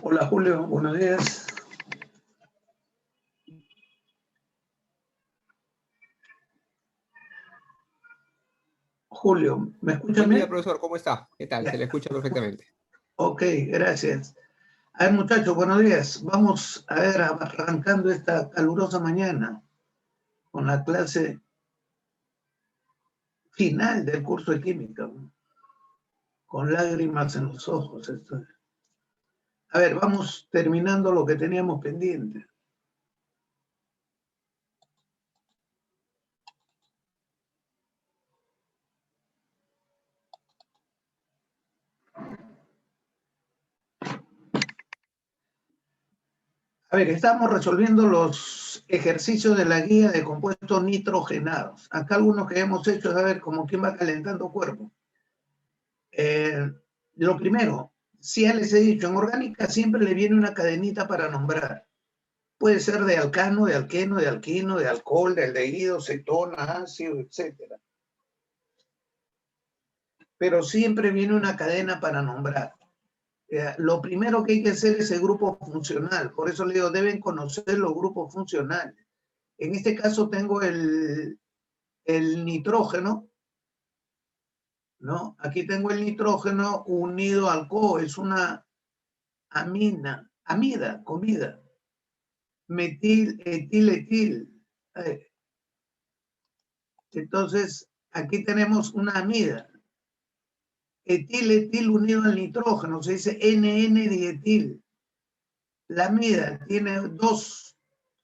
Hola Julio, buenos días. Julio, ¿me escucha Buen día, bien? profesor, ¿cómo está? ¿Qué tal? Se le escucha perfectamente. Ok, gracias. A ver, muchachos, buenos días. Vamos a ver, arrancando esta calurosa mañana con la clase final del curso de química, con lágrimas en los ojos. A ver, vamos terminando lo que teníamos pendiente. A ver, estamos resolviendo los ejercicios de la guía de compuestos nitrogenados. Acá algunos que hemos hecho es a ver como quién va calentando cuerpo. Lo primero, si ya les he dicho, en orgánica siempre le viene una cadenita para nombrar. Puede ser de alcano, de alqueno, de alquino, de alcohol, de aldehído, cetona, ácido, etc. Pero siempre viene una cadena para nombrar. Lo primero que hay que hacer es el grupo funcional. Por eso le digo, deben conocer los grupos funcionales. En este caso tengo el nitrógeno, ¿no? Aquí tengo el nitrógeno unido al CO, es una amida, comida. Metil, etil, etil. Entonces, aquí tenemos una amida. Etil, etil unido al nitrógeno, se dice NN-dietil. La amida tiene dos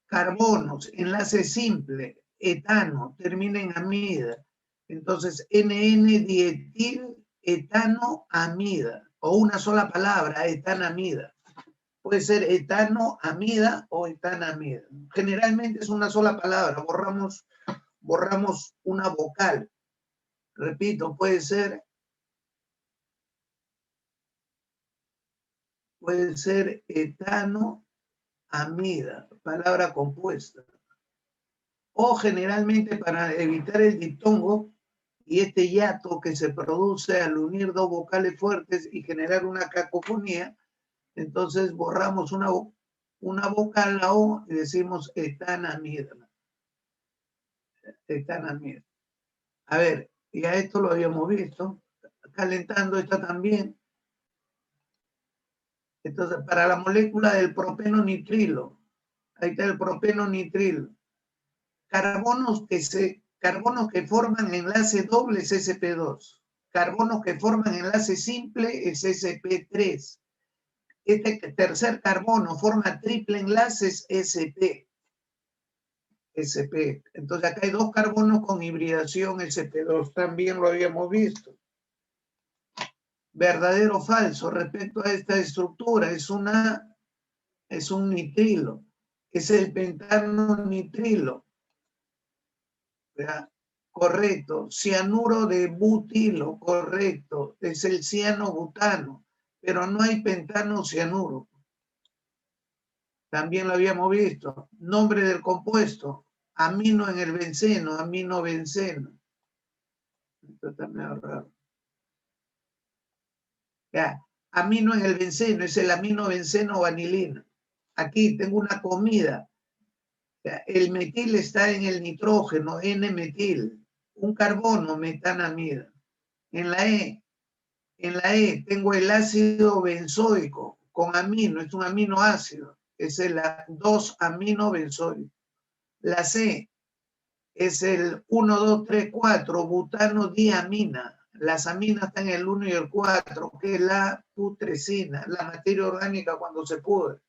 carbonos, enlace simple, etano, termina en amida. Entonces, NN-dietil, etano, amida. O una sola palabra, etanamida. Puede ser etano, amida o etanamida. Generalmente es una sola palabra, borramos una vocal. Repito, puede ser etano, amida, palabra compuesta. O generalmente para evitar el diptongo y este hiato que se produce al unir dos vocales fuertes y generar una cacofonía, entonces borramos una vocal, la O, y decimos etanamida. Etanamida. A ver, ya esto lo habíamos visto. Calentando está también. Entonces, para la molécula del propeno nitrilo, ahí está el propeno nitrilo. Carbonos que forman enlace doble es sp2. Carbonos que forman enlace simple es sp3. Este tercer carbono forma triple enlace es sp. Entonces acá hay dos carbonos con hibridación sp2. También lo habíamos visto. Verdadero o falso respecto a esta estructura. Es un nitrilo. Es el pentano nitrilo. ¿Verdad? Correcto. Cianuro de butilo, correcto. Es el cianobutano, pero no hay pentano cianuro. También lo habíamos visto. Nombre del compuesto, amino en el benceno, aminobenceno. Esto está medio raro. Ya. Amino en el benceno, es el aminobenceno vanilina. Aquí tengo una comida. El metil está en el nitrógeno, N-metil. Un carbono, metanamida. En la E tengo el ácido benzoico con amino, es un aminoácido, es el 2-amino benzoico. La C es el 1, 2, 3, 4, butano diamina. Las aminas están en el 1 y el 4, que es la putrescina, la materia orgánica cuando se pudre.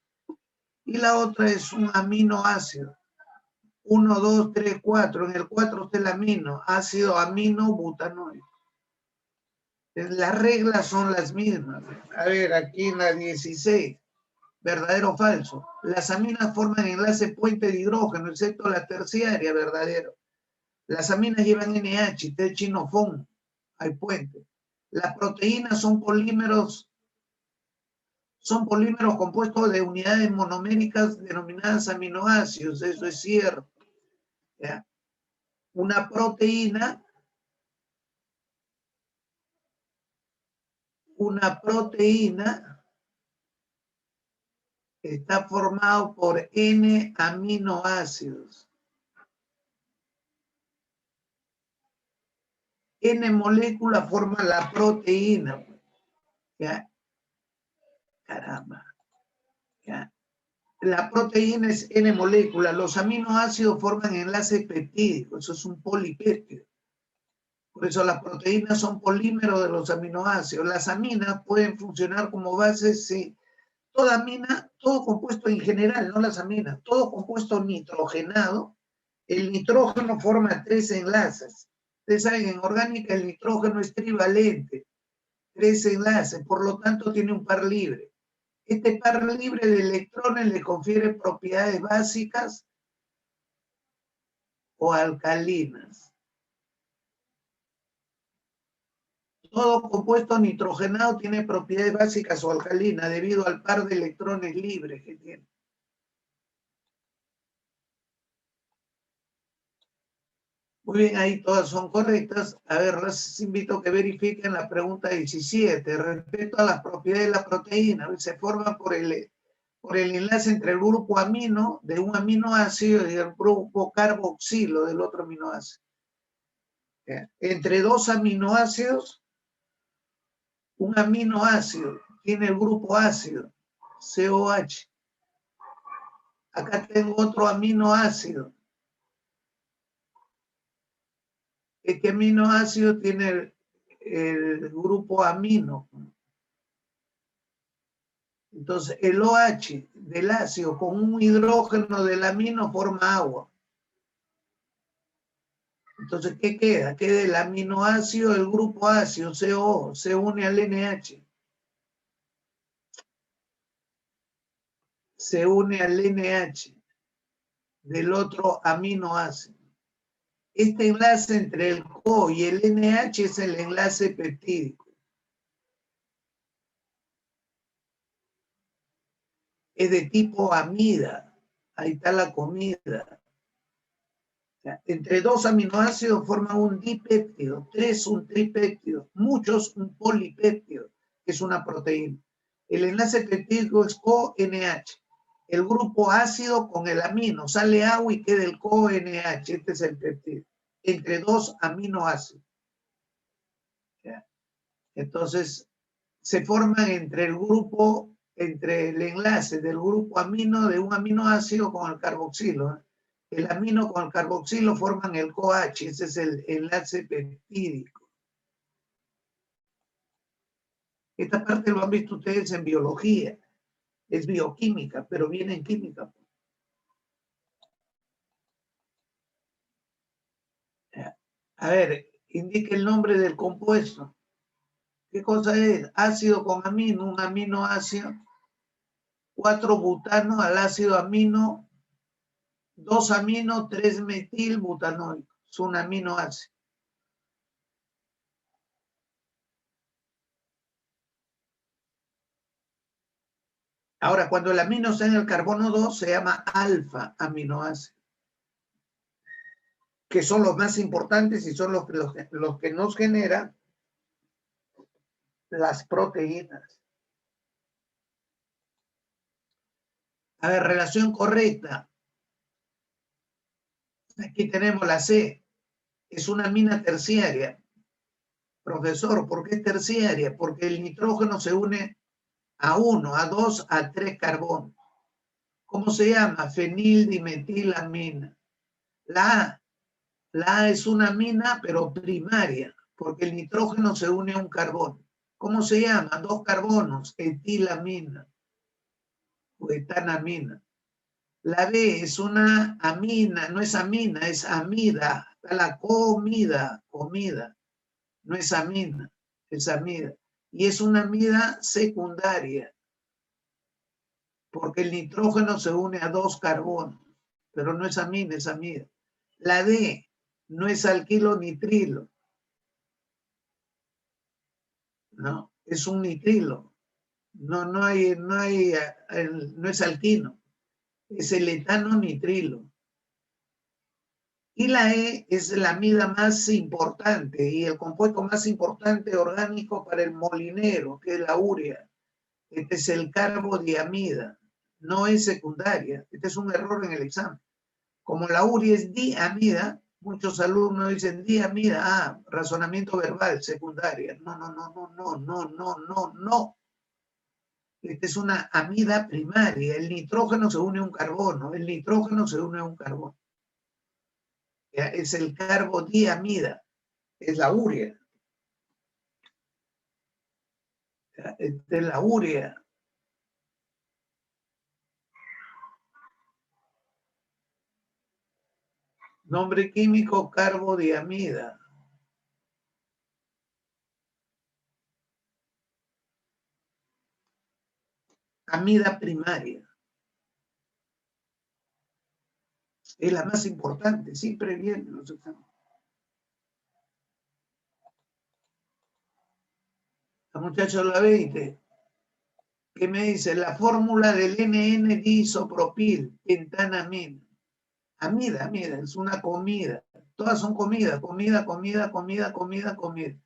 Y la otra es un aminoácido. 1, 2, 3, 4. En el 4 está el amino, ácido aminobutanoico. Las reglas son las mismas. A ver, aquí en la 16, verdadero o falso. Las aminas forman enlace puente de hidrógeno, excepto la terciaria, verdadero. Las aminas llevan NH, T-chinofón, hay puente. Las proteínas son polímeros compuestos de unidades monoméricas denominadas aminoácidos, eso es cierto. ¿Ya? Una proteína está formado por N aminoácidos. N moléculas forman la proteína. ¿Ya? Caramba. ¿Ya? La proteína es N moléculas. Los aminoácidos forman enlaces peptídicos. Eso es un polipéptido. Por eso las proteínas son polímeros de los aminoácidos. Las aminas pueden funcionar como bases, sí. Toda amina, todo compuesto en general, no las aminas, todo compuesto nitrogenado, el nitrógeno forma 3 enlaces. Ustedes saben, en orgánica el nitrógeno es trivalente, 3 enlaces, por lo tanto tiene un par libre. Este par libre de electrones le confiere propiedades básicas o alcalinas. Todo compuesto nitrogenado tiene propiedades básicas o alcalinas debido al par de electrones libres que tiene. Muy bien, ahí todas son correctas. A ver, les invito a que verifiquen la pregunta 17. Respecto a las propiedades de la proteína, se forma por el enlace entre el grupo amino de un aminoácido y el grupo carboxilo del otro aminoácido. Entre dos aminoácidos, un aminoácido tiene el grupo ácido, COH. Acá tengo otro aminoácido. ¿Qué aminoácido tiene el grupo amino? Entonces, el OH del ácido con un hidrógeno del amino forma agua. Entonces, ¿qué queda? Queda el aminoácido del grupo ácido, CO, se une al NH. Se une al NH del otro aminoácido. Este enlace entre el CO y el NH es el enlace peptídico. Es de tipo amida. Ahí está la comida. Entre dos aminoácidos forman un dipéptido, 3 un tripéptido, muchos un polipéptido, que es una proteína. El enlace peptídico es CONH. El grupo ácido con el amino, sale agua y queda el CONH, este es el peptídico, entre dos aminoácidos. ¿Ya? Entonces, se forman entre el enlace del grupo amino de un aminoácido con el carboxilo. El amino con el carboxilo forman el COH, ese es el enlace peptídico. Esta parte lo han visto ustedes en biología, es bioquímica, pero viene en química. A ver, indique el nombre del compuesto. ¿Qué cosa es? Ácido con amino, un aminoácido, 4-butano al ácido amino, 2-amino, 3-metilbutanoico. Es un aminoácido. Ahora, cuando el amino está en el carbono 2, se llama alfa aminoácido, que son los más importantes y son los que nos generan las proteínas. A ver, relación correcta. Aquí tenemos la C. Es una amina terciaria. Profesor, ¿por qué es terciaria? Porque el nitrógeno se une a 1, a 2, a 3 carbonos. ¿Cómo se llama? Fenildimetilamina. La A es una amina, pero primaria, porque el nitrógeno se une a un carbono. ¿Cómo se llama? 2 carbonos, etilamina o etanamina. La B es una amina, no es amina, es amida. La comida, no es amina, es amida. Y es una amida secundaria, porque el nitrógeno se une a 2 carbonos, pero no es amina, es amida. La D no es alquilo nitrilo, no, es un nitrilo. No es alquino, es el etano nitrilo. Y la E es la amida más importante y el compuesto más importante orgánico para el molinero, que es la urea. Este es el carbodiamida. no es secundaria. Este es un error en el examen. Como la URI es diamida, muchos alumnos dicen diamida, razonamiento verbal, secundaria. No, no, no, no, no, no, no, no, no. Esta es una amida primaria. El nitrógeno se une a un carbono. El nitrógeno se une a un carbono. ¿Ya? Es el carbodiamida. Es la urea. ¿Ya? Esta es la urea. Nombre químico, carbodiamida. Amida primaria. Es la más importante, siempre viene en los exámenes. La muchacha la 20, que me dice la fórmula del NN-diisopropil, pentanamida. Amida, es una comida. Todas son comida, comida, comida, comida, comida, comida.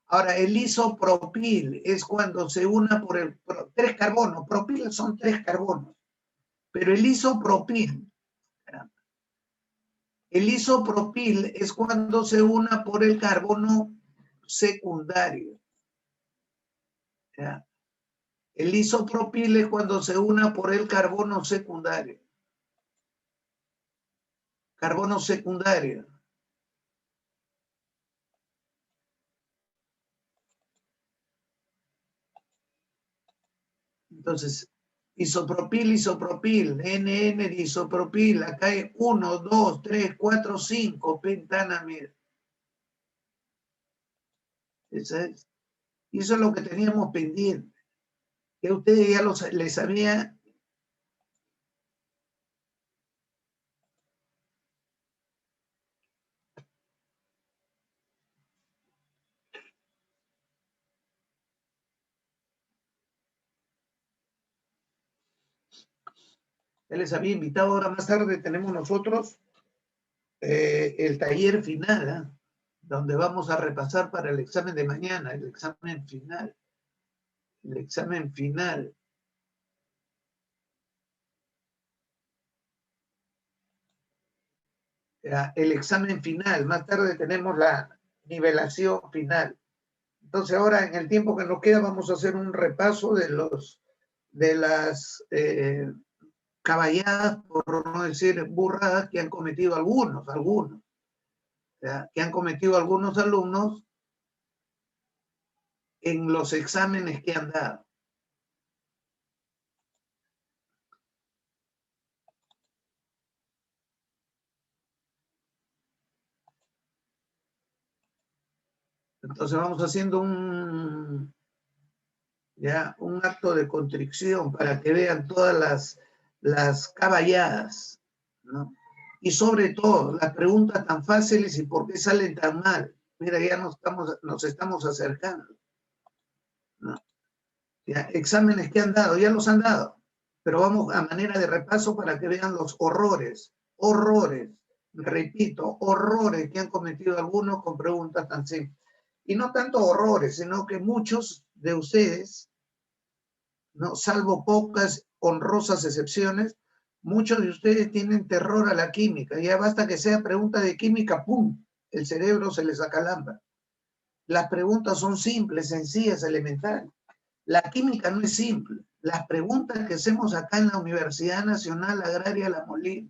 Ahora, el isopropil es cuando se una por el 3 carbonos. Propil son 3 carbonos. Pero el isopropil es cuando se una por el carbono secundario. ¿Ya? El isopropil es cuando se una por el carbono secundario. Carbono secundario. Entonces, isopropil, NN disopropil, acá hay 1, 2, 3, 4, 5 pentanamida. Eso es. Y eso es lo que teníamos pendiente. Que ustedes ya les sabía. Ya les había invitado. Ahora más tarde tenemos nosotros el taller final, ¿eh? Donde vamos a repasar para el examen de mañana, el examen final. El examen final. El examen final. Más tarde tenemos la nivelación final. Entonces ahora en el tiempo que nos queda vamos a hacer un repaso de las caballadas, por no decir burradas, que han cometido algunos, que han cometido algunos alumnos en los exámenes que han dado. Entonces vamos haciendo un acto de contrición para que vean todas las caballadas, ¿no? Y sobre todo, las preguntas tan fáciles y por qué salen tan mal. Mira, ya nos estamos acercando, ¿no? Ya, exámenes que han dado, ya los han dado, pero vamos a manera de repaso para que vean los horrores, repito, horrores que han cometido algunos con preguntas tan simples. Y no tanto horrores, sino que muchos de ustedes, ¿no? Salvo pocas honrosas excepciones, muchos de ustedes tienen terror a la química. Ya basta que sea pregunta de química, ¡pum!, el cerebro se les acalambra. Las preguntas son simples, sencillas, elementales. La química no es simple. Las preguntas que hacemos acá en la Universidad Nacional Agraria La Molina,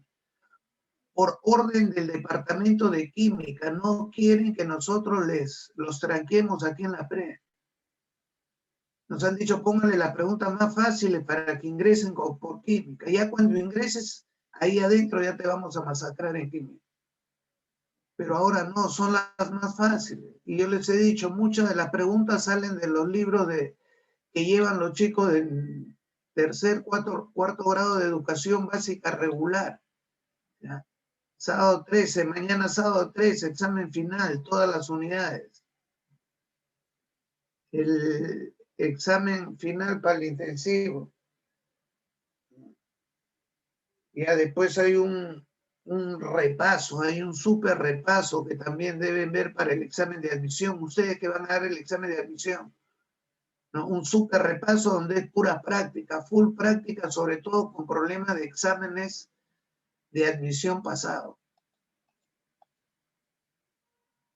por orden del Departamento de Química, no quieren que nosotros los tranquemos aquí en la pre. Nos han dicho, póngale las preguntas más fáciles para que ingresen por química. Ya cuando ingreses, ahí adentro ya te vamos a masacrar en química. Pero ahora no, son las más fáciles. Y yo les he dicho, muchas de las preguntas salen de los libros que llevan los chicos del tercer, cuarto grado de educación básica regular. ¿Ya? Sábado 13, mañana sábado 13, examen final, todas las unidades. El examen final para el intensivo. Ya después hay un repaso, hay un súper repaso que también deben ver para el examen de admisión. Ustedes que van a dar el examen de admisión, ¿no? Un súper repaso donde es pura práctica, full práctica, sobre todo con problemas de exámenes de admisión pasado.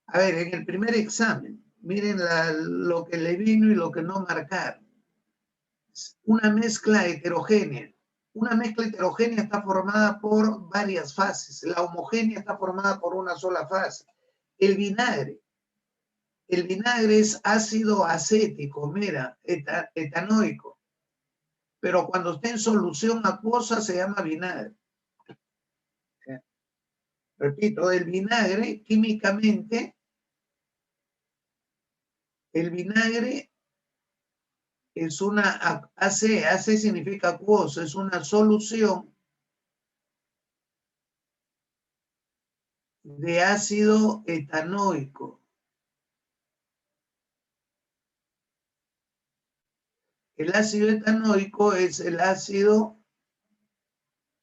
A ver, en el primer examen, miren lo que le vino y lo que no marcar. Una mezcla heterogénea. Una mezcla heterogénea está formada por varias fases. La homogénea está formada por una sola fase. El vinagre es ácido acético, mira, etanoico. Pero cuando está en solución acuosa se llama vinagre. Repito, el vinagre, químicamente, el vinagre es una, AC significa acuoso, es una solución de ácido etanoico. El ácido etanoico es el ácido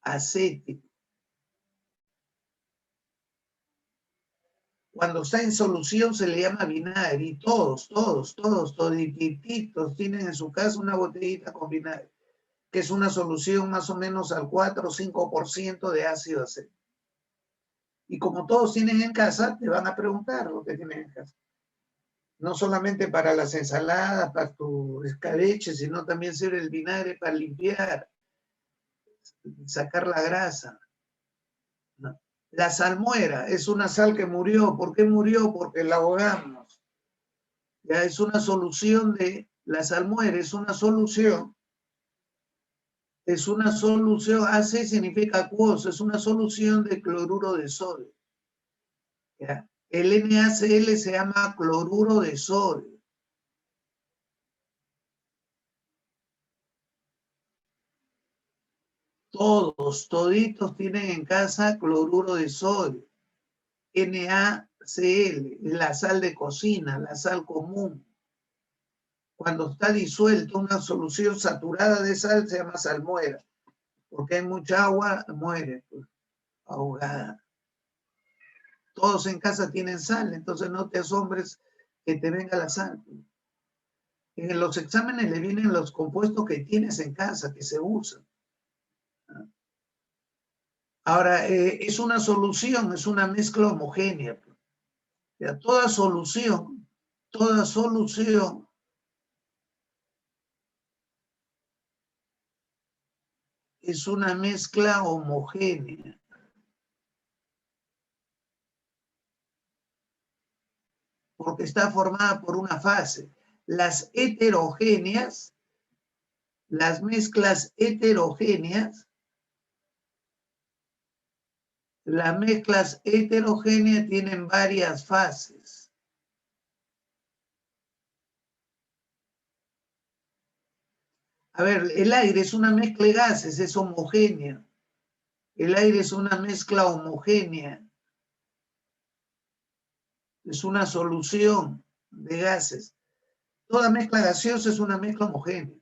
acético. Cuando está en solución se le llama vinagre y todititos tienen en su casa una botellita con vinagre, que es una solución más o menos al 4 o 5% de ácido acético. Y como todos tienen en casa, te van a preguntar lo que tienen en casa. No solamente para las ensaladas, para tu escabeche, sino también sirve el vinagre para limpiar, sacar la grasa, ¿no? La salmuera es una sal que murió. ¿Por qué murió? Porque la ahogamos. Ya es una solución de la salmuera, es una solución, AC significa acuoso, es una solución de cloruro de sodio. ¿Ya? El NaCl se llama cloruro de sodio. Toditos tienen en casa cloruro de sodio. NaCl, la sal de cocina, la sal común. Cuando está disuelto una solución saturada de sal se llama salmuera, porque hay mucha agua, muere, pues, ahogada. Todos en casa tienen sal, entonces no te asombres que te venga la sal. En los exámenes le vienen los compuestos que tienes en casa, que se usan. Ahora, es una solución, es una mezcla homogénea. Ya, toda solución es una mezcla homogénea. Porque está formada por una fase. Las heterogéneas, las mezclas heterogéneas, tienen varias fases. A ver, el aire es una mezcla de gases, es homogénea. El aire es una mezcla homogénea. Es una solución de gases. Toda mezcla gaseosa es una mezcla homogénea.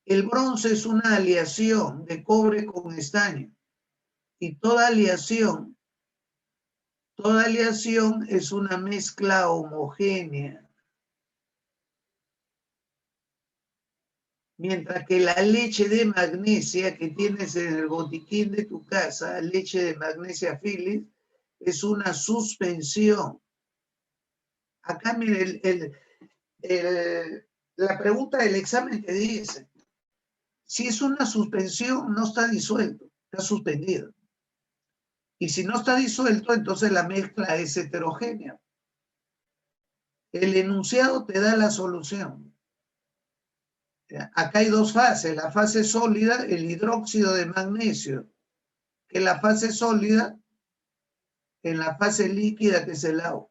El bronce es una aleación de cobre con estaño. Y toda aleación es una mezcla homogénea. Mientras que la leche de magnesia que tienes en el botiquín de tu casa, leche de magnesia Philips, es una suspensión. Acá, mire, la pregunta del examen te dice, si es una suspensión, no está disuelto, está suspendido. Y si no está disuelto, entonces la mezcla es heterogénea. El enunciado te da la solución. Acá hay dos fases, la fase sólida, el hidróxido de magnesio, que es la fase sólida, en la fase líquida, que es el agua.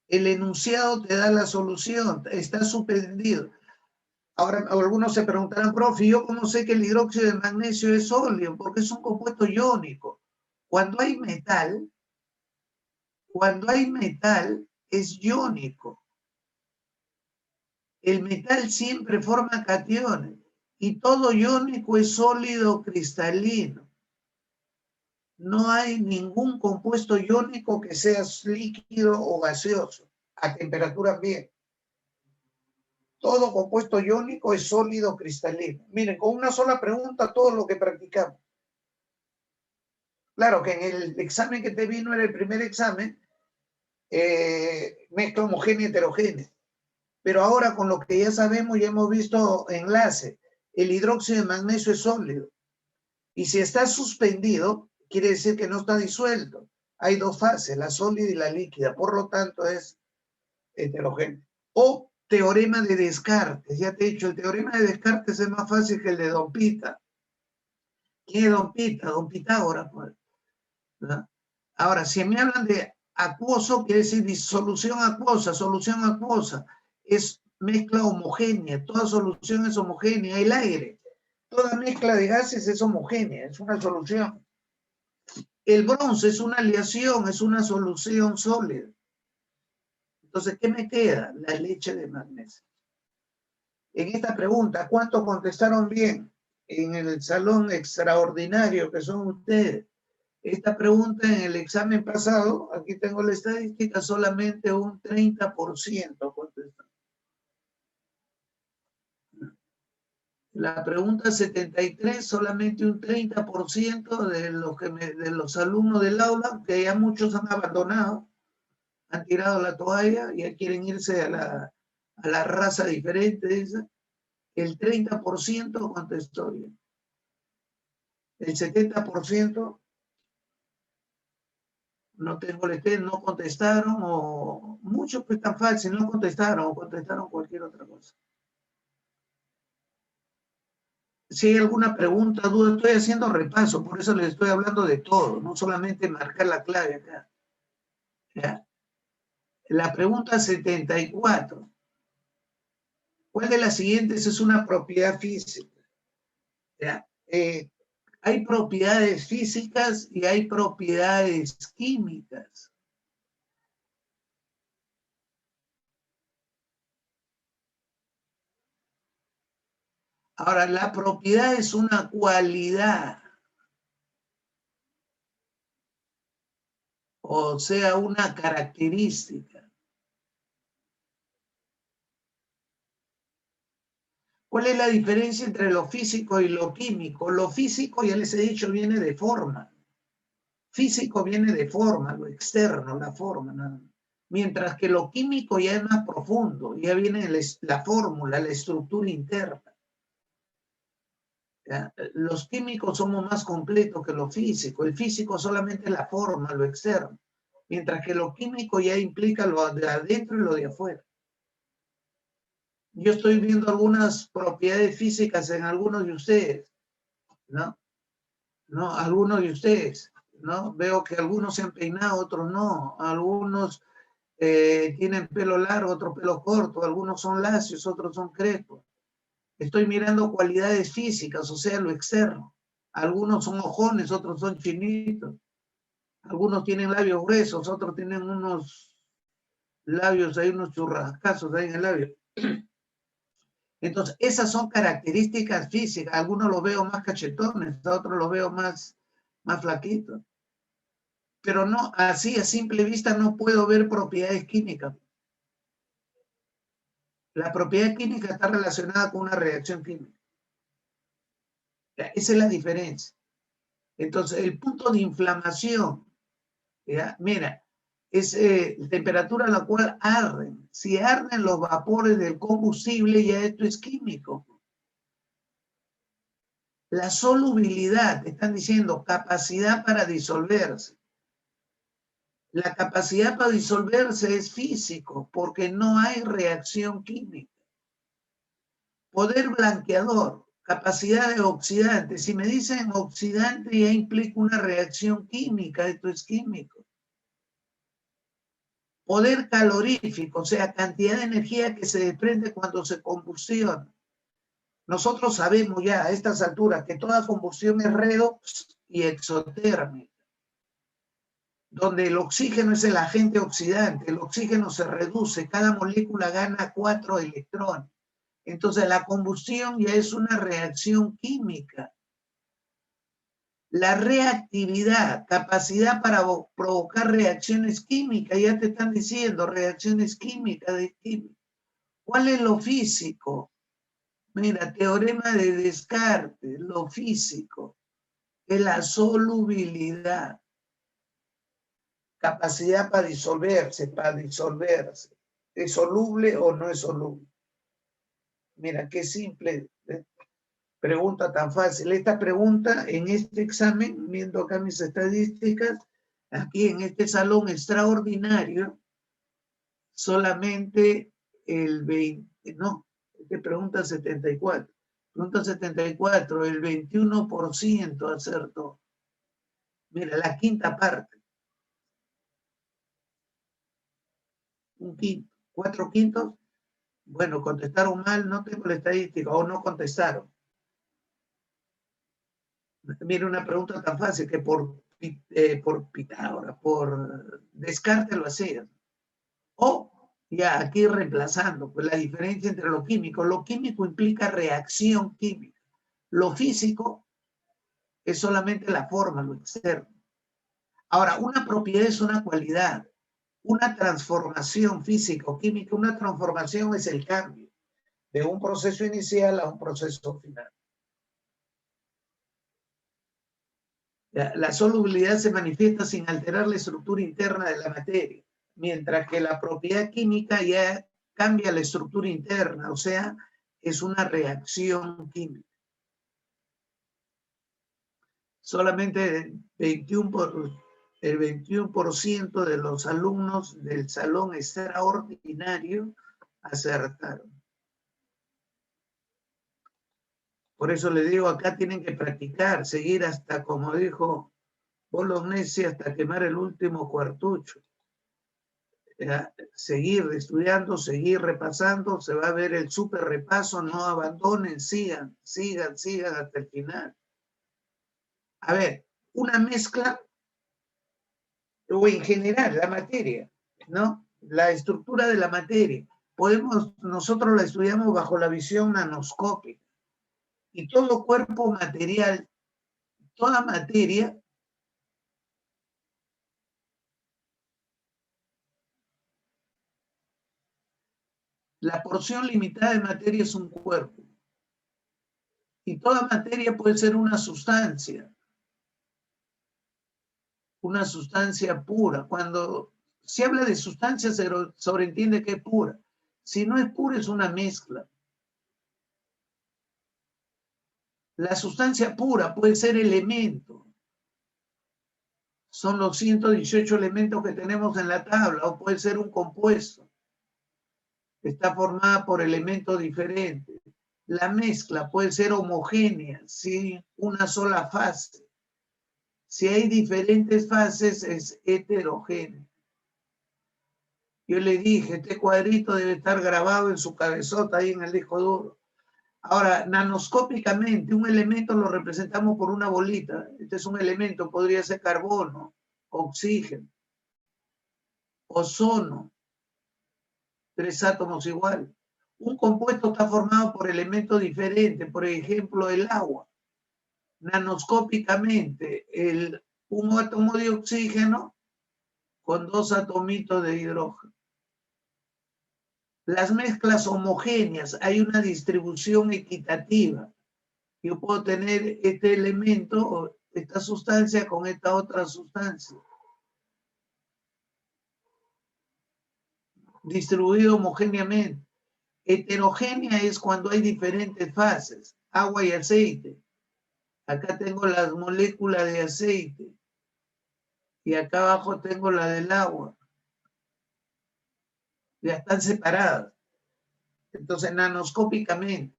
El enunciado te da la solución, está suspendido. Ahora, algunos se preguntarán, profe, ¿yo cómo sé que el hidróxido de magnesio es sólido? Porque es un compuesto iónico. Cuando hay metal, es iónico. El metal siempre forma cationes y todo iónico es sólido cristalino. No hay ningún compuesto iónico que sea líquido o gaseoso a temperatura ambiente. Todo compuesto iónico es sólido cristalino. Miren, con una sola pregunta todo lo que practicamos. Claro que en el examen que te vino era el primer examen, mezcla homogénea y heterogénea. Pero ahora con lo que ya sabemos, ya hemos visto enlace. El hidróxido de magnesio es sólido. Y si está suspendido, quiere decir que no está disuelto. Hay dos fases, la sólida y la líquida. Por lo tanto, es heterogéneo. O teorema de Descartes. Ya te he dicho, el teorema de Descartes es más fácil que el de Don Pita. ¿Quién es Don Pita? Don Pitágoras, pues, ¿no? Ahora, si me hablan de acuoso, quiere decir disolución acuosa, solución acuosa. Es mezcla homogénea, toda solución es homogénea. El aire, toda mezcla de gases es homogénea, es una solución. El bronce es una aleación, es una solución sólida. Entonces, ¿qué me queda? La leche de magnesio. En esta pregunta, ¿cuántos contestaron bien en el salón extraordinario que son ustedes? Esta pregunta en el examen pasado, aquí tengo la estadística, solamente un 30% contestó. La pregunta 73, solamente un 30% de los alumnos del aula, que ya muchos han abandonado, han tirado la toalla, ya quieren irse a la raza diferente esa. El 30% contestó bien. El 70% no tengo no contestaron, o muchos pues tan fácil, no contestaron o contestaron cualquier otra cosa. Si hay alguna pregunta, duda, estoy haciendo repaso, por eso les estoy hablando de todo, no solamente marcar la clave acá. ¿Ya? La pregunta 74. ¿Cuál de las siguientes es una propiedad física? ¿Ya? Hay propiedades físicas y hay propiedades químicas. Ahora, la propiedad es una cualidad, o sea, una característica. ¿Cuál es la diferencia entre lo físico y lo químico? Lo físico, ya les he dicho, viene de forma. Físico viene de forma, lo externo, la forma, ¿no? Mientras que lo químico ya es más profundo, ya viene la fórmula, la estructura interna. ¿Ya? Los químicos somos más completos que lo físico. El físico solamente es la forma, lo externo, mientras que lo químico ya implica lo de adentro y lo de afuera. Yo estoy viendo algunas propiedades físicas en algunos de ustedes, ¿no? ¿No? Algunos de ustedes, ¿no? Veo que algunos se han peinado, otros no. Algunos tienen pelo largo, otros pelo corto. Algunos son lacios, otros son crespos. Estoy mirando cualidades físicas, o sea, lo externo. Algunos son ojones, otros son chinitos. Algunos tienen labios gruesos, otros tienen unos labios, hay unos churrascazos ahí en el labio. Entonces, esas son características físicas. Algunos los veo más cachetones, a otros los veo más flaquitos. Pero no, así a simple vista no puedo ver propiedades químicas. La propiedad química está relacionada con una reacción química. Esa es la diferencia. Entonces, el punto de inflamación, ¿ya? Mira, es temperatura a la cual arden. Si arden los vapores del combustible, ya esto es químico. La solubilidad, están diciendo, capacidad para disolverse. La capacidad para disolverse es físico, porque no hay reacción química. Poder blanqueador, capacidad de oxidante. Si me dicen oxidante, ya implica una reacción química, esto es químico. Poder calorífico, o sea, cantidad de energía que se desprende cuando se combustiona. Nosotros sabemos ya a estas alturas que toda combustión es redox y exotérmica, donde el oxígeno es el agente oxidante, el oxígeno se reduce, cada molécula gana 4 electrones. Entonces la combustión ya es una reacción química. La reactividad, capacidad para provocar reacciones químicas, ya te están diciendo reacciones químicas de química. ¿Cuál es lo físico? Mira, teorema de Descartes, lo físico es la solubilidad, capacidad para disolverse. ¿Es soluble o no es soluble? Mira, qué simple pregunta tan fácil. Esta pregunta en este examen, viendo acá mis estadísticas, aquí en este salón extraordinario, solamente el 20, no, te pregunta 74. Pregunta 74, el 21% acertó. Mira, la quinta parte. Un quinto, 4 quintos. Bueno, contestaron mal, no tengo la estadística, o no contestaron. Mira, una pregunta tan fácil que por Pitágoras, por Descartes lo hacían. O, ya aquí reemplazando, pues la diferencia entre lo químico implica reacción química. Lo físico es solamente la forma, lo externo. Ahora, una propiedad es una cualidad. Una transformación física o química, una transformación es el cambio de un proceso inicial a un proceso final. La solubilidad se manifiesta sin alterar la estructura interna de la materia, mientras que la propiedad química ya cambia la estructura interna, o sea, es una reacción química. Solamente el 21% de los alumnos del salón extraordinario acertaron. Por eso les digo, acá tienen que practicar, seguir hasta, como dijo Bolognesi, hasta quemar el último cuartucho. Seguir estudiando, seguir repasando, se va a ver el súper repaso, no abandonen, sigan hasta el final. A ver, una mezcla, o en general la materia, ¿no? La estructura de la materia. Nosotros la estudiamos bajo la visión nanoscópica. Y todo cuerpo material, toda materia, la porción limitada de materia es un cuerpo. Y toda materia puede ser una sustancia pura. Cuando se habla de sustancia, se sobreentiende que es pura. Si no es pura, es una mezcla. La sustancia pura puede ser elemento. Son los 118 elementos que tenemos en la tabla, o puede ser un compuesto. Está formada por elementos diferentes. La mezcla puede ser homogénea, sin una sola fase. Si hay diferentes fases, es heterogénea. Yo le dije, este cuadrito debe estar grabado en su cabezota, ahí en el disco duro. Ahora, nanoscópicamente, un elemento lo representamos por una bolita. Este es un elemento, podría ser carbono, oxígeno, ozono, 3 átomos igual. Un compuesto está formado por elementos diferentes, por ejemplo, el agua. Nanoscópicamente, un átomo de oxígeno con 2 atomitos de hidrógeno. Las mezclas homogéneas, hay una distribución equitativa. Yo puedo tener este elemento, esta sustancia con esta otra sustancia. Distribuido homogéneamente. Heterogénea es cuando hay diferentes fases, agua y aceite. Acá tengo las moléculas de aceite y acá abajo tengo la del agua. Ya están separadas. Entonces, nanoscópicamente.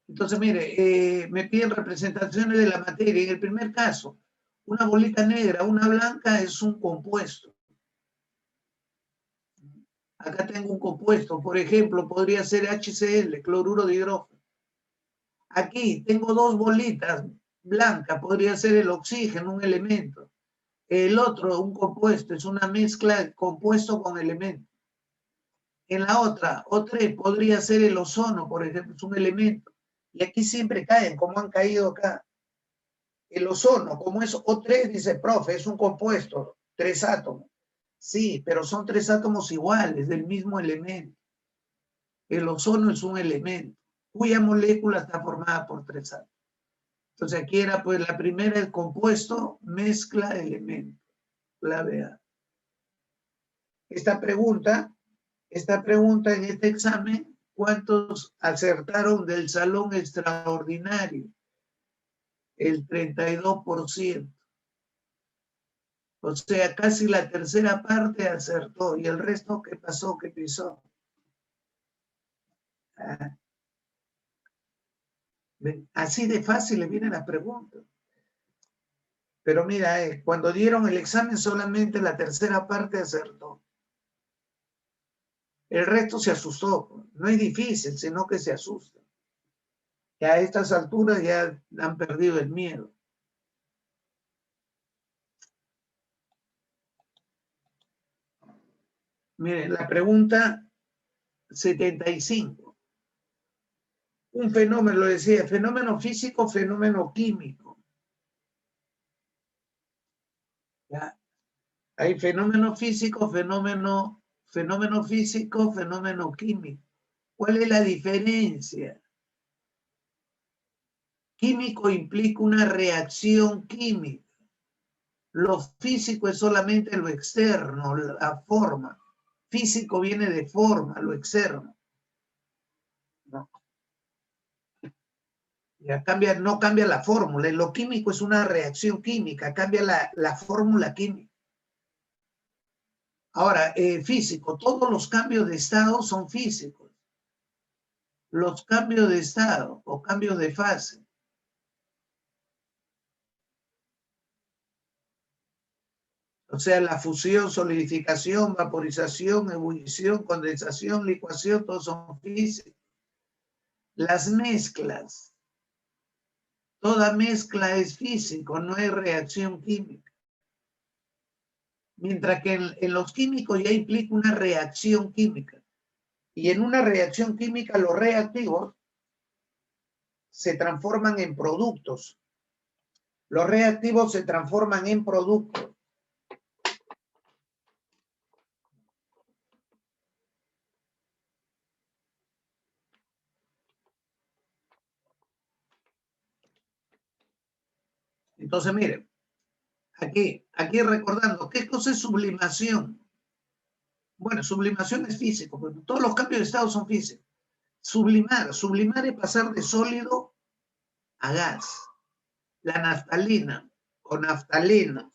Entonces, mire, me piden representaciones de la materia. En el primer caso, una bolita negra, una blanca es un compuesto. Acá tengo un compuesto, por ejemplo, podría ser HCl, cloruro de hidrógeno. Aquí tengo 2 bolitas blancas, podría ser el oxígeno, un elemento. El otro, un compuesto, es una mezcla de compuesto con elemento. En la otra, O3, podría ser el ozono, por ejemplo, es un elemento. Y aquí siempre caen, como han caído acá. El ozono, como es O3, dice, profe, es un compuesto, 3 átomos. Sí, pero son 3 átomos iguales, del mismo elemento. El ozono es un elemento cuya molécula está formada por 3 átomos. Entonces aquí era pues la primera, el compuesto mezcla elementos, clave A. Esta pregunta en este examen, ¿cuántos acertaron del salón extraordinario? El 32%. O sea, casi la tercera parte acertó. ¿Y el resto qué pasó? ¿Qué pisó? Ah, así de fácil le viene la pregunta. Pero mira, cuando dieron el examen solamente la tercera parte acertó. El resto se asustó. No es difícil, sino que se asusta. Y a estas alturas ya han perdido el miedo. Miren, la pregunta 75. Un fenómeno, lo decía, fenómeno físico, fenómeno químico. ¿Ya? Hay fenómeno físico, fenómeno físico, fenómeno químico. ¿Cuál es la diferencia? Químico implica una reacción química. Lo físico es solamente lo externo, la forma. Físico viene de forma, lo externo. No. Ya cambia, no cambia la fórmula. En lo químico es una reacción química, cambia la fórmula química. Ahora, físico, todos los cambios de estado son físicos. Los cambios de estado o cambios de fase. O sea, la fusión, solidificación, vaporización, ebullición, condensación, licuación, todos son físicos. Las mezclas. Toda mezcla es físico, no hay reacción química. Mientras que en los químicos ya implica una reacción química. Y en una reacción química los reactivos se transforman en productos. Los reactivos se transforman en productos. Entonces, miren, aquí recordando, ¿qué cosa es sublimación? Bueno, sublimación es físico, porque todos los cambios de estado son físicos. Sublimar es pasar de sólido a gas. La naftalina o naftalina,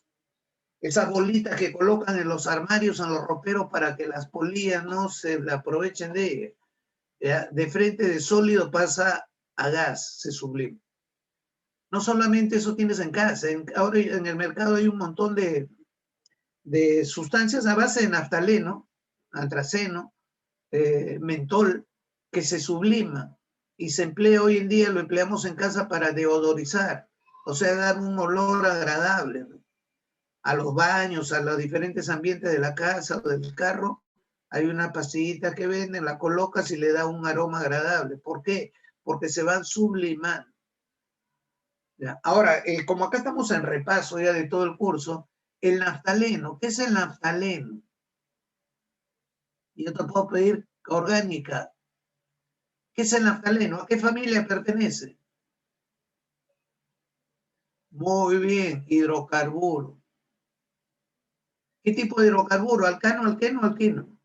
esas bolitas que colocan en los armarios, en los roperos para que las polillas no se aprovechen de ellas. ¿Ya? De frente de sólido pasa a gas, se sublima. No solamente eso tienes en casa, ahora en el mercado hay un montón de sustancias a base de naftaleno, antraceno, mentol, que se sublima y se emplea hoy en día, lo empleamos en casa para deodorizar, o sea, dar un olor agradable a los baños, a los diferentes ambientes de la casa o del carro. Hay una pastillita que venden, la colocas y le da un aroma agradable. ¿Por qué? Porque se van sublimando. ¿Ya? Ahora, como acá estamos en repaso ya de todo el curso, el naftaleno, ¿qué es el naftaleno? Yo te puedo pedir orgánica. ¿Qué es el naftaleno? ¿A qué familia pertenece? Muy bien, hidrocarburo. ¿Qué tipo de hidrocarburo? ¿Alcano, alqueno, alquino?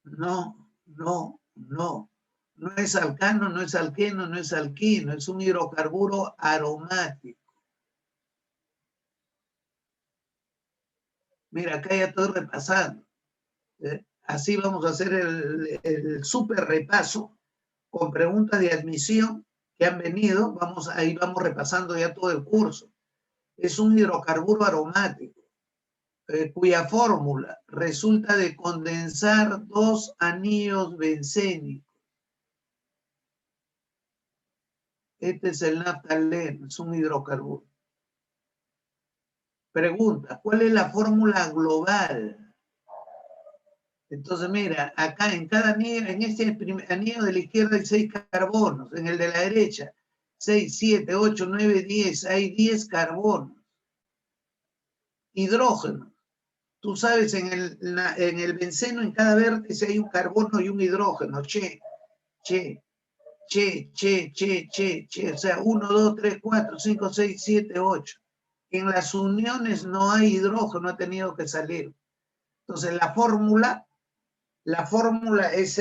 No, no, no. No es alcano, no es alqueno, no es alquino. Es un hidrocarburo aromático. Mira, acá ya estoy repasando. Así vamos a hacer el súper repaso con preguntas de admisión que han venido. Ahí vamos repasando ya todo el curso. Es un hidrocarburo aromático, cuya fórmula resulta de condensar 2 anillos bencénicos. Este es el naftaleno, es un hidrocarburo. Pregunta, ¿cuál es la fórmula global? Entonces, mira, acá en cada anillo, en este anillo de la izquierda hay 6 carbonos, en el de la derecha 6, 7, 8, 9, 10, hay 10 carbonos. Hidrógeno. Tú sabes, en el benceno, en cada vértice hay un carbono y un hidrógeno. Che. O sea, 1, 2, 3, 4, 5, 6, 7, 8. En las uniones no hay hidrógeno, ha tenido que salir. Entonces, la fórmula es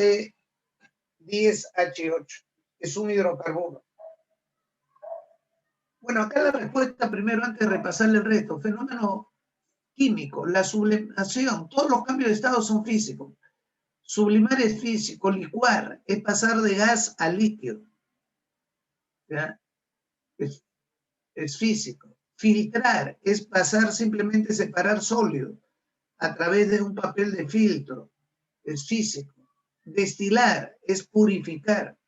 C10H8. Es un hidrocarburo. Bueno, acá la respuesta primero, antes de repasarle el resto. Fenómeno químico, la sublimación, todos los cambios de estado son físicos. Sublimar es físico, licuar es pasar de gas a líquido. ¿Ya? Es físico. Filtrar es pasar, simplemente separar sólido a través de un papel de filtro. Es físico. Destilar es purificar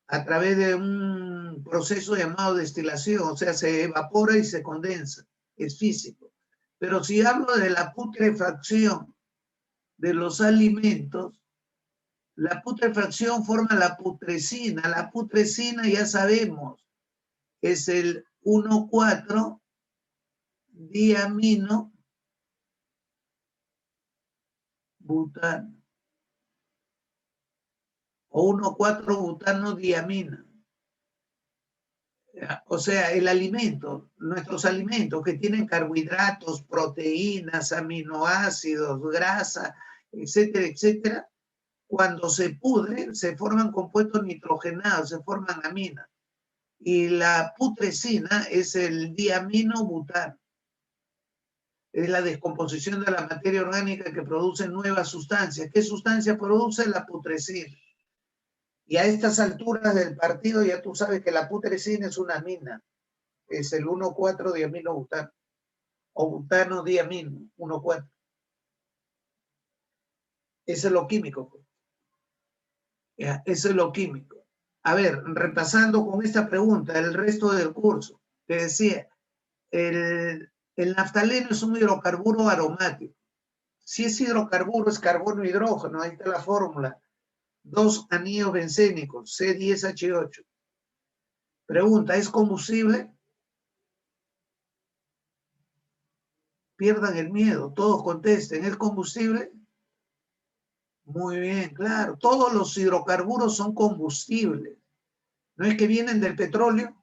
a través de un proceso llamado destilación, o sea, se evapora y se condensa. Es físico. Pero si hablo de la putrefacción de los alimentos, la putrefacción forma la putrescina. La putrescina, ya sabemos, es el 1,4-diamino butano o 1,4-butano-diamina. O sea, el alimento, nuestros alimentos que tienen carbohidratos, proteínas, aminoácidos, grasa, etcétera, etcétera, cuando se pudren, se forman compuestos nitrogenados, se forman aminas. Y la putrescina es el diamino-butano. Es la descomposición de la materia orgánica que produce nuevas sustancias. ¿Qué sustancia produce? La putrescina. Y a estas alturas del partido ya tú sabes que la putrescina es una amina. Es el 1,4-diamino-butano. O butano-diamino, 1,4. Eso es lo químico. Pues. Ya, eso es lo químico. A ver, repasando con esta pregunta el resto del curso, te decía, el naftaleno es un hidrocarburo aromático. Si es hidrocarburo, es carbono e hidrógeno, ahí está la fórmula. 2 anillos bencénicos, C10H8. Pregunta, ¿es combustible? Pierdan el miedo, todos contesten, ¿es combustible? Muy bien, claro, todos los hidrocarburos son combustibles. ¿No es que vienen del petróleo?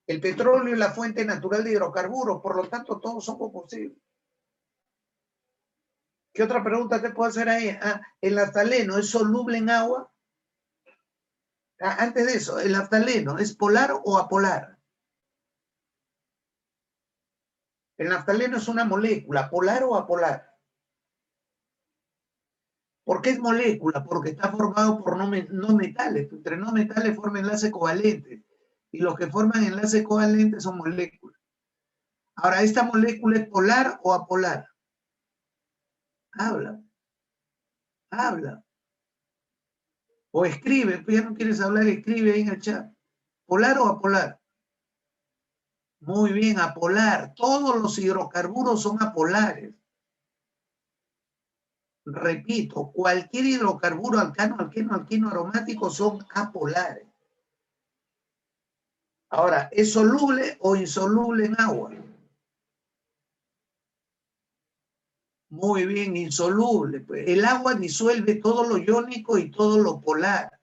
El petróleo es la fuente natural de hidrocarburos, por lo tanto todos son combustibles. ¿Qué otra pregunta te puedo hacer ahí? ¿El naftaleno es soluble en agua? Antes de eso, ¿el naftaleno es polar o apolar? El naftaleno es una molécula, ¿polar o apolar? ¿Por qué es molécula? Porque está formado por no metales. Entre no metales forman enlaces covalentes. Y los que forman enlaces covalentes son moléculas. Ahora, ¿esta molécula es polar o apolar? Habla. O escribe, pues ya no quieres hablar, escribe ahí en el chat. ¿Polar o apolar? Muy bien, apolar. Todos los hidrocarburos son apolares. Repito, cualquier hidrocarburo alcano, alqueno, alquino, aromático son apolares. Ahora, ¿es soluble o insoluble en agua? Muy bien, insoluble. Pues. El agua disuelve todo lo iónico y todo lo polar.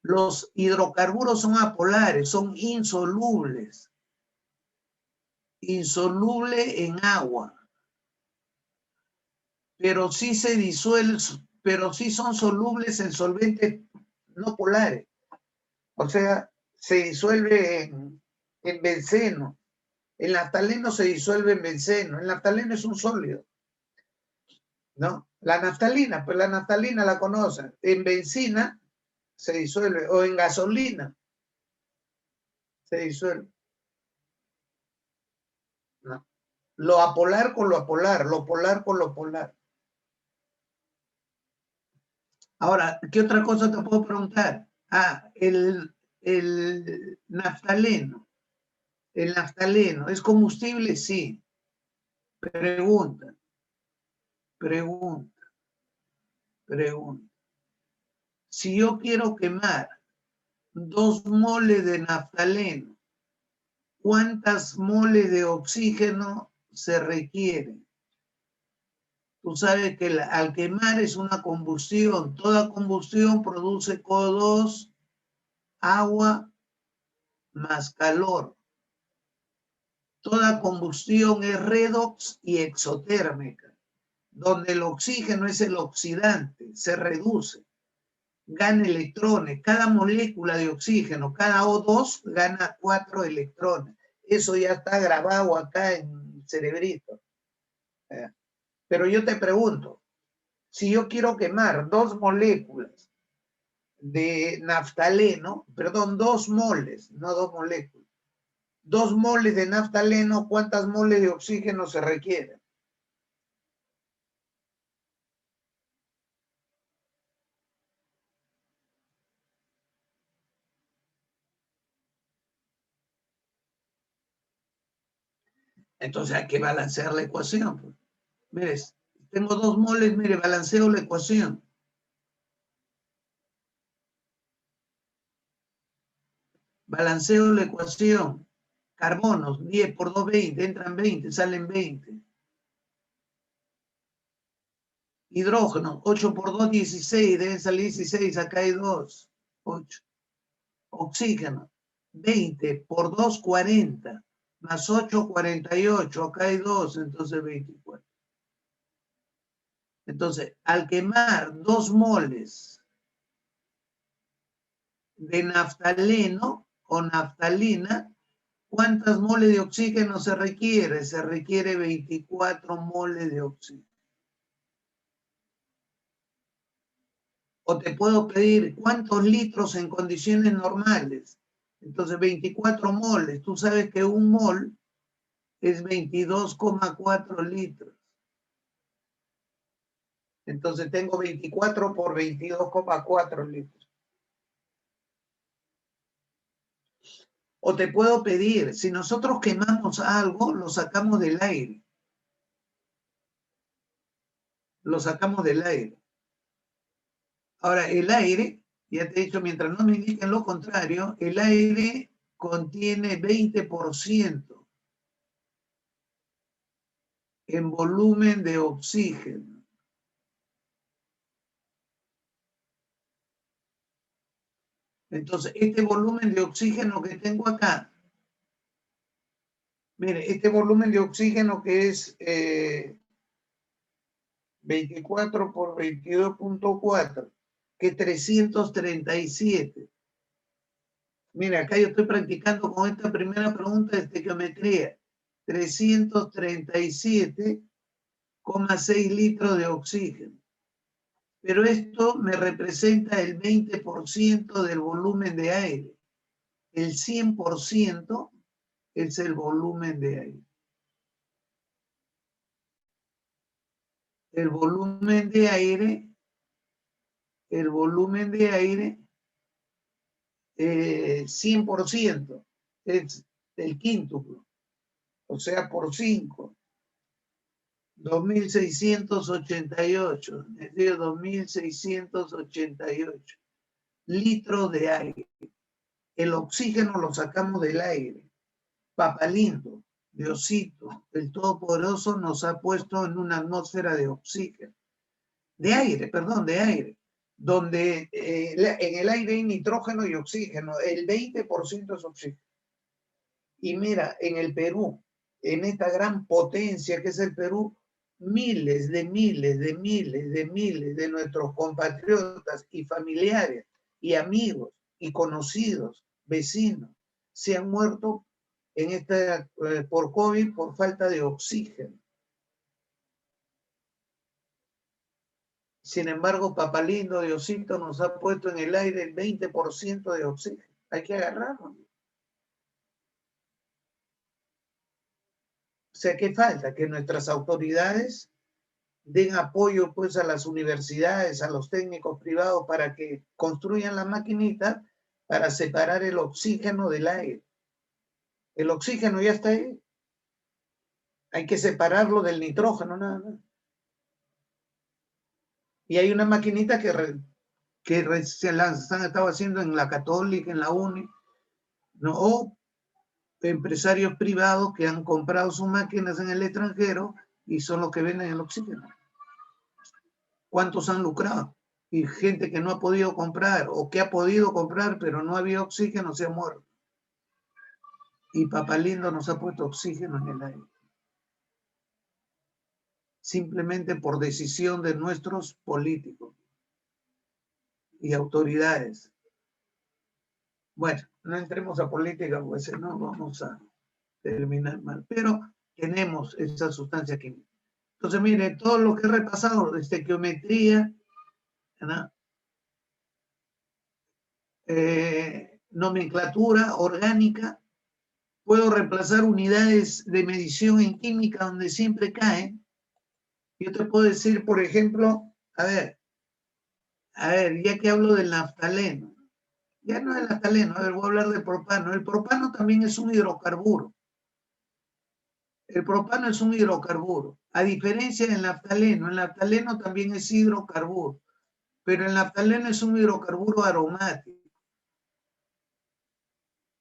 Los hidrocarburos son apolares, son insolubles. Insoluble en agua. Pero sí se disuelve, pero sí son solubles en solventes no polares. O sea, se disuelve en benceno. El naftaleno se disuelve en benceno. El naftaleno es un sólido. ¿No? La naftalina, pues la naftalina la conocen. En benzina se disuelve, o en gasolina se disuelve. ¿No? Lo apolar con lo apolar, lo polar con lo polar. Ahora, ¿qué otra cosa te puedo preguntar? El naftaleno. ¿El naftaleno es combustible? Sí. Pregunta. Si yo quiero quemar 2 moles de naftaleno, ¿cuántas moles de oxígeno se requieren? Tú sabes que al quemar es una combustión. Toda combustión produce CO2, agua más calor. Toda combustión es redox y exotérmica, donde el oxígeno es el oxidante, se reduce, gana electrones. Cada molécula de oxígeno, cada O2 gana 4 electrones. Eso ya está grabado acá en el cerebrito. Pero yo te pregunto, si yo quiero quemar 2 moléculas de naftaleno, perdón, 2 moles, no 2 moléculas, 2 moles de naftaleno, ¿cuántas moles de oxígeno se requieren? Entonces hay que balancear la ecuación. Pues. Mire, tengo 2 moles, mire, balanceo la ecuación. Balanceo la ecuación. Carbonos, 10 por 2, 20, entran 20, salen 20. Hidrógeno, 8 por 2, 16, deben salir 16, acá hay 2, 8. Oxígeno, 20 por 2, 40, más 8, 48, acá hay 2, entonces 24. Entonces, al quemar 2 moles de naftaleno o naftalina, ¿cuántas moles de oxígeno se requiere? Se requiere 24 moles de oxígeno. O te puedo pedir cuántos litros en condiciones normales. Entonces, 24 moles. Tú sabes que un mol es 22,4 litros. Entonces, tengo 24 por 22,4 litros. O te puedo pedir, si nosotros quemamos algo, lo sacamos del aire. Lo sacamos del aire. Ahora, el aire, ya te he dicho, mientras no me indiquen lo contrario, el aire contiene 20% en volumen de oxígeno. Entonces, este volumen de oxígeno que tengo acá, mire, este volumen de oxígeno que es 24 por 22,4, que es 337. Mira, acá yo estoy practicando con esta primera pregunta de estequiometría. 337,6 litros de oxígeno. Pero esto me representa el 20% del volumen de aire. El 100% es el volumen de aire. El volumen de aire, 100% es el quíntuplo, o sea, por 5. 2.688, es decir, 2.688 litros de aire. El oxígeno lo sacamos del aire. Papalindo, Diosito, el Todopoderoso nos ha puesto en una atmósfera de oxígeno. De aire, donde en el aire hay nitrógeno y oxígeno, el 20% es oxígeno. Y mira, en el Perú, en esta gran potencia que es el Perú, miles de nuestros compatriotas y familiares y amigos y conocidos, vecinos, se han muerto por COVID por falta de oxígeno. Sin embargo, Papalindo, Diosito nos ha puesto en el aire el 20% de oxígeno. Hay que agarrarlo. O sea, ¿qué falta? Que nuestras autoridades den apoyo pues a las universidades, a los técnicos privados para que construyan la maquinita para separar el oxígeno del aire. El oxígeno ya está ahí. Hay que separarlo del nitrógeno, nada más. Y hay una maquinita que se las han estado haciendo en la Católica, en la UNI, ¿no? O empresarios privados que han comprado sus máquinas en el extranjero y son los que venden el oxígeno. ¿Cuántos han lucrado? Y gente que no ha podido comprar o que ha podido comprar, pero no había oxígeno, se ha muerto. Y Papalindo nos ha puesto oxígeno en el aire. Simplemente por decisión de nuestros políticos y autoridades. Bueno, no entremos a política, porque si no vamos a terminar mal. Pero tenemos esa sustancia química. Entonces, mire, todo lo que he repasado, estequiometría, ¿no? Nomenclatura orgánica, puedo reemplazar unidades de medición en química donde siempre caen. Yo te puedo decir, por ejemplo, a ver, ya que hablo del naftaleno, ya no es naftaleno, a ver, voy a hablar de propano. El propano también es un hidrocarburo. El propano es un hidrocarburo, a diferencia del naftaleno. El naftaleno también es hidrocarburo, pero el naftaleno es un hidrocarburo aromático.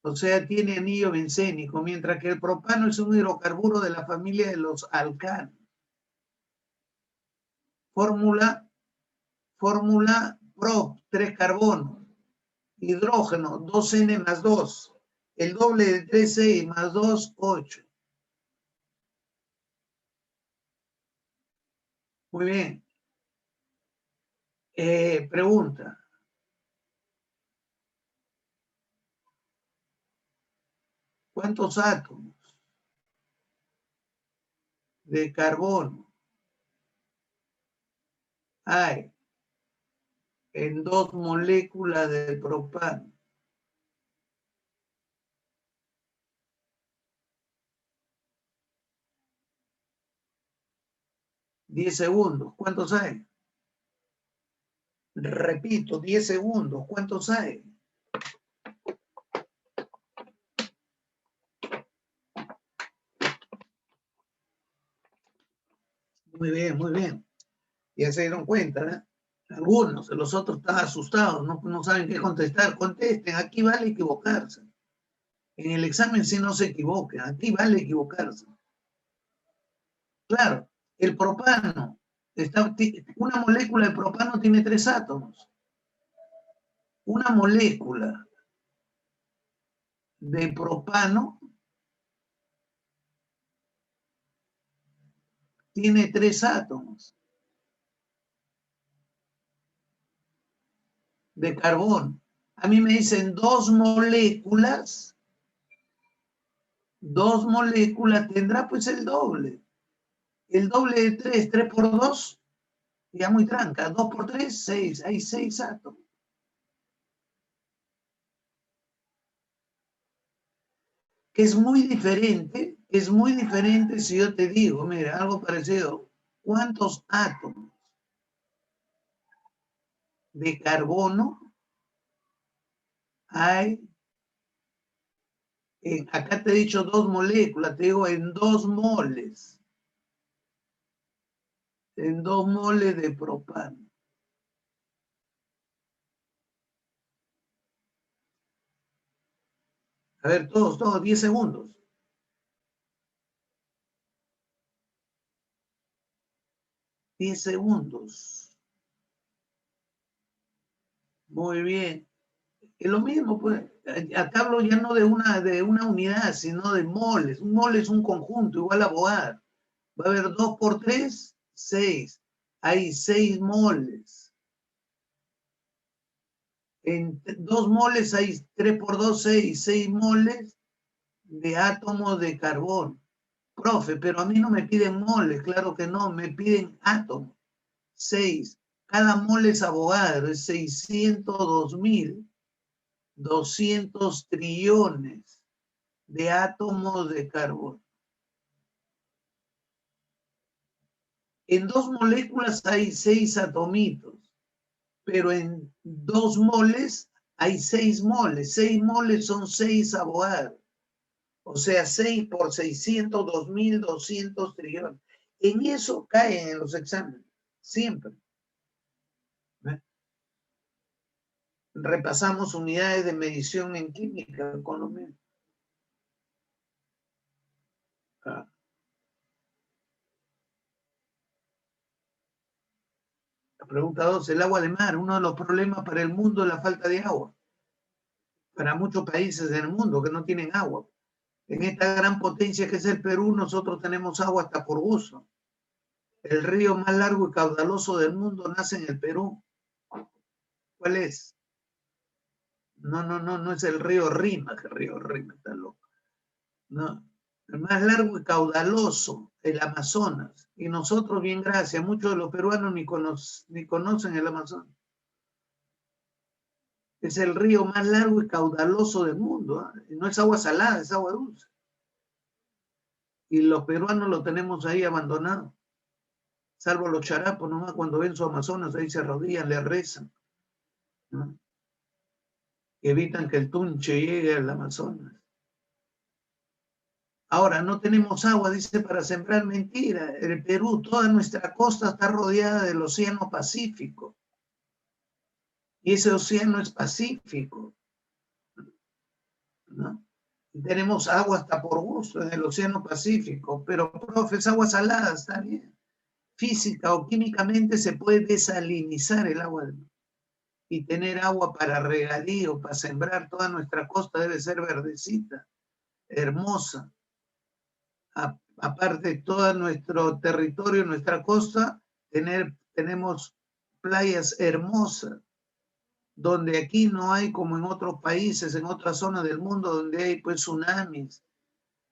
O sea, tiene anillo bencénico, mientras que el propano es un hidrocarburo de la familia de los alcanos. Fórmula prop, 3 carbonos. Hidrógeno, 2N más 2. El doble de 3C más 2, 8. Muy bien. Pregunta. ¿Cuántos átomos de carbono hay en 2 moléculas de propano? 10 segundos. ¿Cuántos hay? Repito, 10 segundos. ¿Cuántos hay? Muy bien, muy bien. Ya se dieron cuenta, ¿no? Algunos, los otros están asustados, no saben qué contestar. Contesten, aquí vale equivocarse. En el examen sí no se equivoquen, aquí vale equivocarse. Claro, el propano, una molécula de propano tiene 3 átomos. Una molécula de propano tiene 3 átomos de carbón. A mí me dicen 2 moléculas tendrá pues el doble. El doble de 3, 3 por 2, ya muy tranca. 2 por 3, 6. Hay 6 átomos. Que es muy diferente si yo te digo, mira, algo parecido. ¿Cuántos átomos de carbono hay? Acá te he dicho 2 moléculas, te digo en 2 moles. En 2 moles de propano. A ver, todos, 10 segundos. 10 segundos. Muy bien. Es lo mismo, pues. Acá hablo ya no de una unidad, sino de moles. Un mole es un conjunto, igual a Bohr. Va a haber 2 por 3, 6. Hay 6 moles. En 2 moles hay 3 por 2, 6. 6 moles de átomos de carbón. Profe, pero a mí no me piden moles, claro que no, me piden átomos. 6. Cada mole es Avogadro, es 602.200 trillones de átomos de carbono. En 2 moléculas hay 6 atomitos, pero en 2 moles hay 6 moles. 6 moles son 6 Avogadro. O sea, 6 por 602.200 trillones. En eso caen en los exámenes, siempre. Repasamos unidades de medición en química con lo mismo. La pregunta 2, el agua de mar. Uno de los problemas para el mundo es la falta de agua. Para muchos países del mundo que no tienen agua. En esta gran potencia que es el Perú, nosotros tenemos agua hasta por gusto. El río más largo y caudaloso del mundo nace en el Perú. ¿Cuál es? No es el río Rima, que el río Rima está loco. No, el más largo y caudaloso, el Amazonas. Y nosotros, bien gracias, muchos de los peruanos ni conocen el Amazonas. Es el río más largo y caudaloso del mundo. ¿Eh? No es agua salada, es agua dulce. Y los peruanos lo tenemos ahí abandonado. Salvo los charapos, nomás cuando ven su Amazonas, ahí se arrodillan, le rezan. ¿No? Evitan que el tunche llegue al Amazonas. Ahora, no tenemos agua, dice, para sembrar mentira. El Perú, toda nuestra costa está rodeada del Océano Pacífico. Y ese océano es Pacífico. ¿No? Y tenemos agua hasta por gusto en el Océano Pacífico. Pero, profe, es agua salada, está bien. Física o químicamente se puede desalinizar el agua del mar. Y tener agua para regadío, para sembrar toda nuestra costa debe ser verdecita, hermosa. Aparte de todo nuestro territorio, nuestra costa, tenemos playas hermosas, donde aquí no hay como en otros países, en otras zonas del mundo, donde hay pues tsunamis,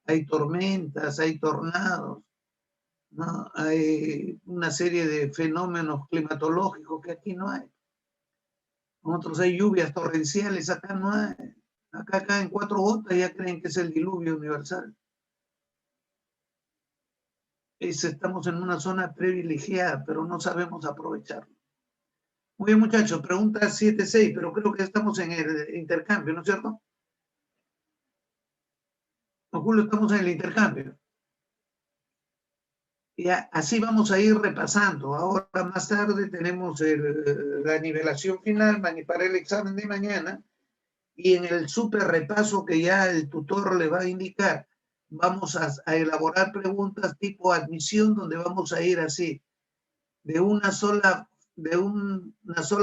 hay tormentas, hay tornados, ¿no? Hay una serie de fenómenos climatológicos que aquí no hay. Nosotros hay lluvias torrenciales, acá no hay. Acá caen 4 gotas y ya creen que es el diluvio universal. Estamos en una zona privilegiada, pero no sabemos aprovecharlo. Muy bien, muchachos, pregunta 7-6, pero creo que estamos en el intercambio, ¿no es cierto? No, Julio, estamos en el intercambio. Y así vamos a ir repasando. Ahora más tarde tenemos la nivelación final para el examen de mañana y en el super repaso que ya el tutor le va a indicar, vamos a elaborar preguntas tipo admisión donde vamos a ir así, de una sola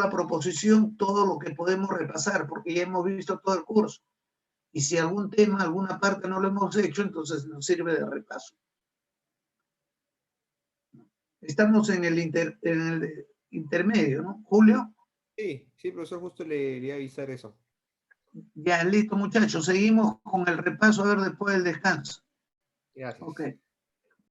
proposición todo lo que podemos repasar, porque ya hemos visto todo el curso. Y si algún tema, alguna parte no lo hemos hecho, entonces nos sirve de repaso. Estamos en el intermedio, ¿no? Julio. Sí, profesor, justo le iba a avisar eso. Ya, listo, muchachos. Seguimos con el repaso, a ver, después del descanso. Gracias. Ok.